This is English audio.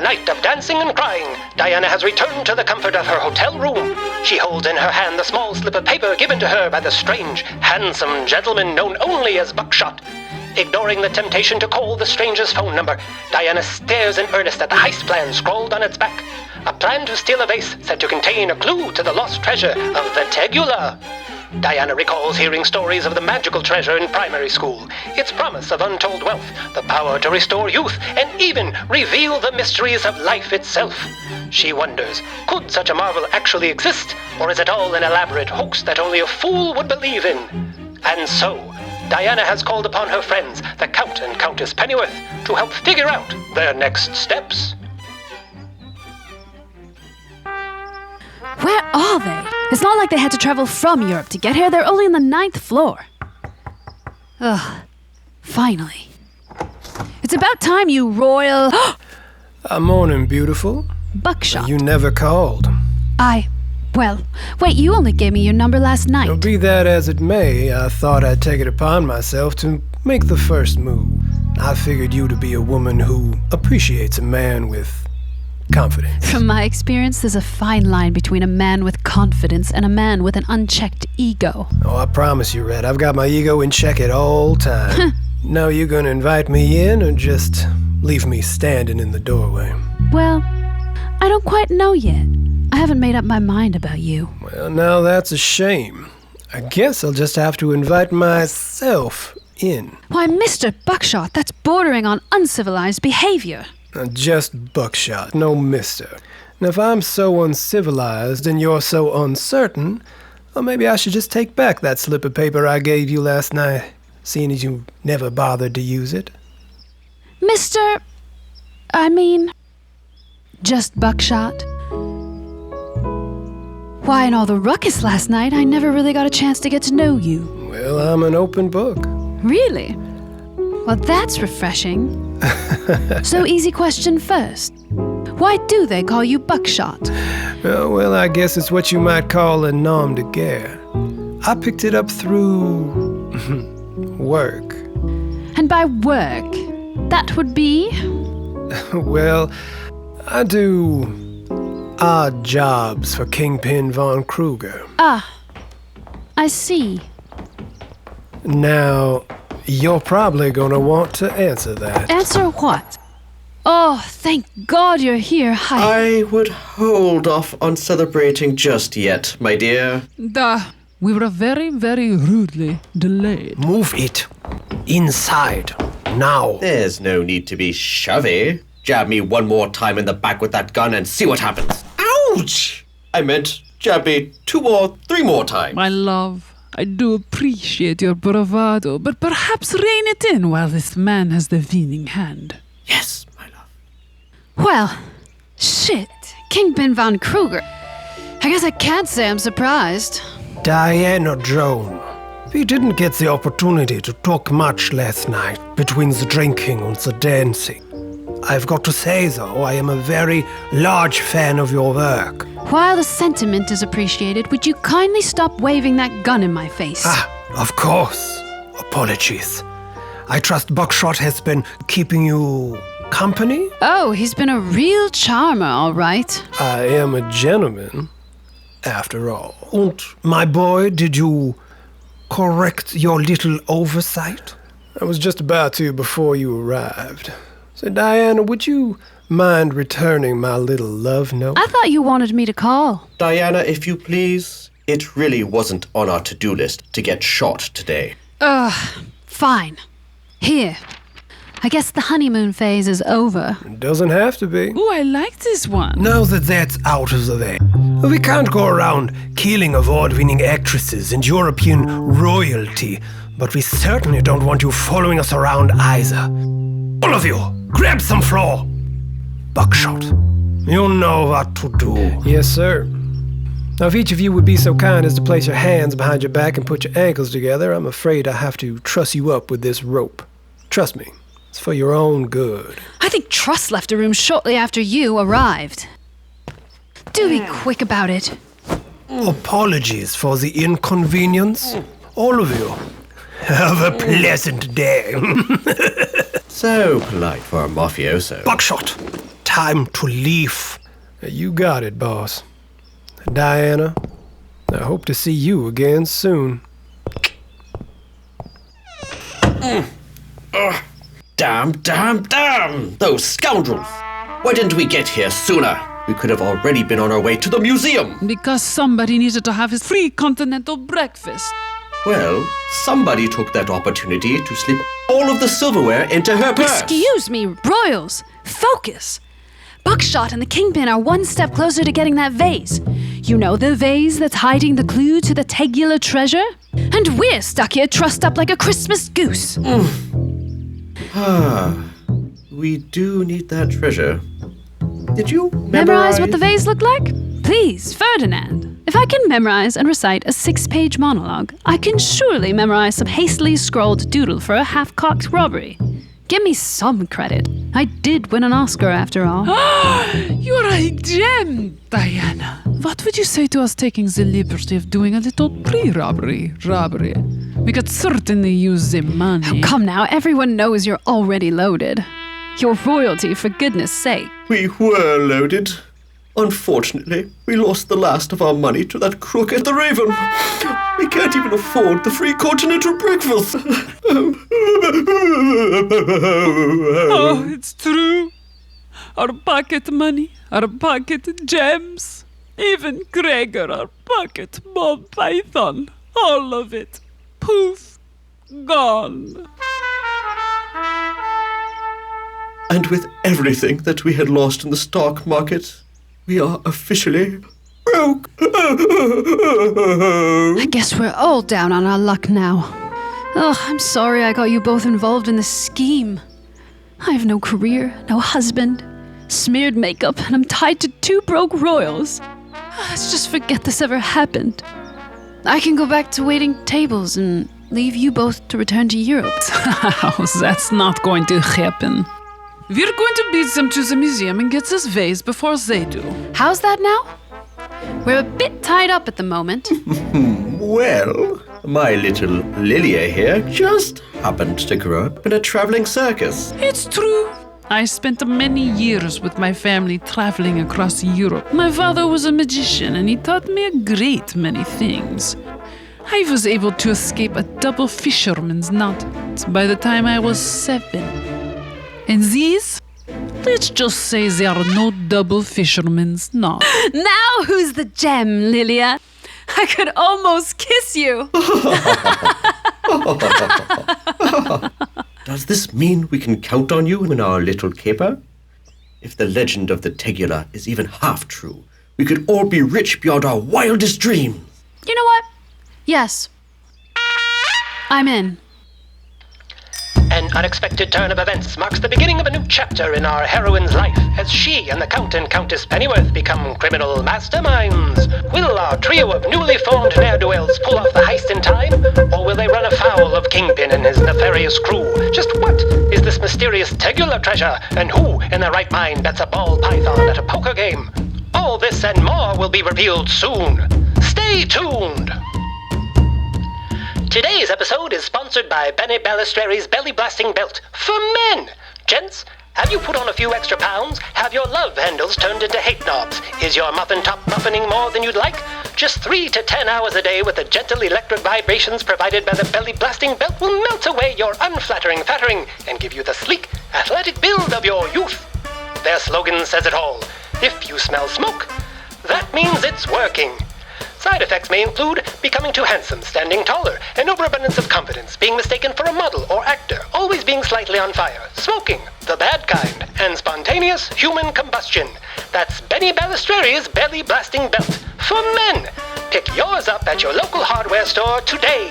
night of dancing and crying, Diana has returned to the comfort of her hotel room. She holds in her hand the small slip of paper given to her by the strange, handsome gentleman known only as Buckshot. Ignoring the temptation to call the stranger's phone number, Diana stares in earnest at the heist plan scrawled on its back. A plan to steal a vase said to contain a clue to the lost treasure of the Tegula. Diana recalls hearing stories of the magical treasure in primary school, its promise of untold wealth, the power to restore youth, and even reveal the mysteries of life itself. She wonders, could such a marvel actually exist, or is it all an elaborate hoax that only a fool would believe in? And so, Diana has called upon her friends, the Count and Countess Pennyworth, to help figure out their next steps. Where are they? It's not like they had to travel from Europe to get here. They're only on the 9th floor. Ugh. Finally. It's about time, you royal... Morning, beautiful. Buckshot. You never called. Well, wait, you only gave me your number last night. Be that as it may, I thought I'd take it upon myself to make the first move. I figured you to be a woman who appreciates a man with confidence. From my experience, there's a fine line between a man with confidence and a man with an unchecked ego. Oh, I promise you, Red, I've got my ego in check at all time. Now you gonna invite me in or just leave me standing in the doorway? Well, I don't quite know yet. I haven't made up my mind about you. Well, now that's a shame. I guess I'll just have to invite myself in. Why, Mr. Buckshot, that's bordering on uncivilized behavior. Just Buckshot, no mister. And if I'm so uncivilized and you're so uncertain, well, maybe I should just take back that slip of paper I gave you last night, seeing as you never bothered to use it. Just Buckshot. Why, in all the ruckus last night, I never really got a chance to get to know you. Well, I'm an open book. Really? Well, that's refreshing. So, easy question first. Why do they call you Buckshot? Well, I guess it's what you might call a nom de guerre. I picked it up through... work. And by work, that would be? Well, I do odd jobs for Kingpin von Kruger. Ah, I see. Now, you're probably gonna want to answer that. Answer what? Oh, thank God you're here. Hi. I would hold off on celebrating just yet, my dear. We were very, very rudely delayed. Move it. Inside. Now. There's no need to be shovey. Jab me one more time in the back with that gun and see what happens. Ouch! I meant jab me 2 or 3 more times. My love, I do appreciate your bravado, but perhaps rein it in while this man has the winning hand. Yes, my love. Well, shit. Kingpin von Kruger. I guess I can't say I'm surprised. Diana Joan. We didn't get the opportunity to talk much last night between the drinking and the dancing. I've got to say, though, I am a very large fan of your work. While the sentiment is appreciated, would you kindly stop waving that gun in my face? Of course. Apologies. I trust Buckshot has been keeping you company? Oh, he's been a real charmer, all right. I am a gentleman, after all. And, my boy, did you correct your little oversight? I was just about to before you arrived. So, Diana, would you mind returning my little love note? I thought you wanted me to call. Diana, if you please, it really wasn't on our to-do list to get shot today. Fine. Here. I guess the honeymoon phase is over. It doesn't have to be. Ooh, I like this one. Now that that's out of the way, we can't go around killing award-winning actresses and European royalty, but we certainly don't want you following us around either. All of you, grab some floor. Buckshot, you know what to do. Yes, sir. Now, if each of you would be so kind as to place your hands behind your back and put your ankles together, I'm afraid I have to truss you up with this rope. Trust me, it's for your own good. I think Truss left a room shortly after you arrived. Do be quick about it. Apologies for the inconvenience. All of you, have a pleasant day. So polite for a mafioso. Buckshot, time to leave. You got it, boss. Diana, I hope to see you again soon. Damn! Those scoundrels! Why didn't we get here sooner? We could have already been on our way to the museum. Because somebody needed to have his free continental breakfast. Well, somebody took that opportunity to slip all of the silverware into her purse. Excuse me, royals. Focus. Buckshot and the Kingpin are one step closer to getting that vase. You know, the vase that's hiding the clue to the Tegular treasure? And we're stuck here trussed up like a Christmas goose. We do need that treasure. Did you Memorize what the vase looked like? Please, Ferdinand. If I can memorize and recite a 6-page monologue, I can surely memorize some hastily scrawled doodle for a half-cocked robbery. Give me some credit. I did win an Oscar after all. You're a gem, Diana. What would you say to us taking the liberty of doing a little pre-robbery? We could certainly use the money. Oh, come now, everyone knows you're already loaded. You're royalty, for goodness sake. We were loaded. Unfortunately, we lost the last of our money to that crook at the Raven. We can't even afford the free continental breakfast. Oh, it's true. Our pocket money, our pocket gems, even Gregor, our pocket ball python, all of it. Poof, gone. And with everything that we had lost in the stock market, we are officially broke. I guess we're all down on our luck now. Oh, I'm sorry I got you both involved in this scheme. I have no career, no husband, smeared makeup, and I'm tied to 2 broke royals. Let's just forget this ever happened. I can go back to waiting tables and leave you both to return to Europe. That's not going to happen. We're going to beat them to the museum and get this vase before they do. How's that now? We're a bit tied up at the moment. Well, my little Lilia here just happened to grow up in a traveling circus. It's true. I spent many years with my family traveling across Europe. My father was a magician and he taught me a great many things. I was able to escape a double fisherman's knot by the time I was 7. And these? Let's just say they are no double fisherman's knot. Now who's the gem, Lilia? I could almost kiss you. Does this mean we can count on you in our little caper? If the legend of the Tegular is even half true, we could all be rich beyond our wildest dreams. You know what? Yes. I'm in. An unexpected turn of events marks the beginning of a new chapter in our heroine's life as she and the Count and Countess Pennyworth become criminal masterminds. Will our trio of newly formed ne'er-do-wells pull off the heist in time? Or will they run afoul of Kingpin and his nefarious crew? Just what is this mysterious Tegular treasure? And who in their right mind bets a ball python at a poker game? All this and more will be revealed soon. Stay tuned! Today's episode is sponsored by Benny Balistreri's Belly Blasting Belt for men. Gents, have you put on a few extra pounds? Have your love handles turned into hate knobs? Is your muffin top muffining more than you'd like? Just 3 to 10 hours a day with the gentle electric vibrations provided by the Belly Blasting Belt will melt away your unflattering fattering and give you the sleek, athletic build of your youth. Their slogan says it all. If you smell smoke, that means it's working. Side effects may include becoming too handsome, standing taller, an overabundance of confidence, being mistaken for a model or actor, always being slightly on fire, smoking, the bad kind, and spontaneous human combustion. That's Benny Balistreri's Belly Blasting Belt for men. Pick yours up at your local hardware store today.